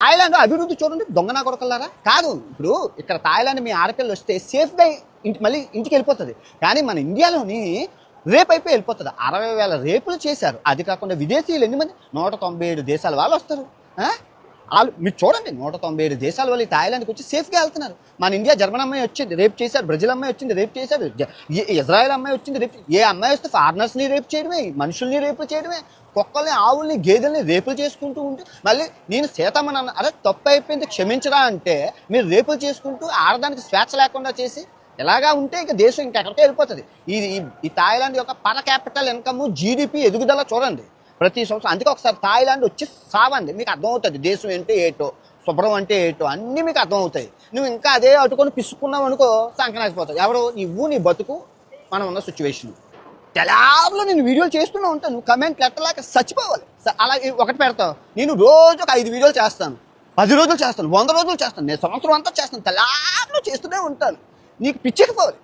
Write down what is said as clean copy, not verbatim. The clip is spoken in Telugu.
థాయిలాండ్ అభివృద్ధి చూడండి, దొంగనా కొడకల్లారా. కాదు, ఇప్పుడు ఇక్కడ థాయిలాండ్ మీ ఆడపిల్లలు వస్తే సేఫ్గా మళ్ళీ ఇంటికి వెళ్ళిపోతుంది. కానీ మన ఇండియాలోని రేపు అయిపోయి వెళ్ళిపోతుంది. 60,000 రేపులు చేశారు. అది కాకుండా విదేశీయులు ఎన్ని మంది, 197 దేశాల వాళ్ళు వస్తారు. వాళ్ళు మీరు చూడండి, 197 దేశాల వాళ్ళు థాయిలాండ్కి వచ్చి సేఫ్గా వెళ్తున్నారు. మన ఇండియా జర్మన్ అమ్మాయి వచ్చింది, రేపు చేశారు. బ్రెజిల్ అమ్మాయి వచ్చింది, రేపు చేశారు. ఇజ్రాయెల్ అమ్మాయి వచ్చింది, రేపు. ఏ అమ్మాయి వస్తే ఫారినర్స్ని రేపు చేయడమే, మనుషుల్ని రేపు చేయడమే, కుక్కల్ని ఆవుల్ని గేదెల్ని రేపులు చేసుకుంటూ ఉంటే మళ్ళీ నేను సీతమ్మని అన్న, అరే తప్పు అయిపోయింది క్షమించరా అంటే మీరు రేపులు చేసుకుంటూ ఆడదానికి స్వేచ్ఛ లేకుండా చేసి ఇలాగా ఉంటే ఇక దేశం ఇంకెక్కడికి వెళ్ళిపోతుంది. ఈ థాయిలాండ్ యొక్క పర్ క్యాపిటల్ ఇన్కమ్, జీడిపి ఎదుగుదల చూడండి ప్రతి సంవత్సరం. అందుకే ఒకసారి థాయిలాండ్ వచ్చి సావండి, మీకు అర్థమవుతుంది దేశం అంటే ఏటో, శుభ్రం అంటే ఏటో అన్నీ మీకు అర్థమవుతాయి. నువ్వు ఇంకా అదే అటుకొని పిసుకున్నావు అనుకో సంకనాకపోతావు. ఎవరు నువ్వు, నీ బతుకు, మనం ఉన్న సిచ్యువేషన్. తెలాబ్లో నేను వీడియోలు చేస్తూనే ఉంటాను, నువ్వు కమెంట్లు ఎట్టలేక చచ్చిపోవాలి. అలా ఒకటి పెడతావు, నేను రోజు ఒక 5 వీడియోలు చేస్తాను, 10 రోజులు చేస్తాను, 100 రోజులు చేస్తాను, నేను సంవత్సరం అంతా చేస్తాను, తెలాబ్లో చేస్తూనే ఉంటాను. నీకు పిచ్చెక్కిపోవాలి.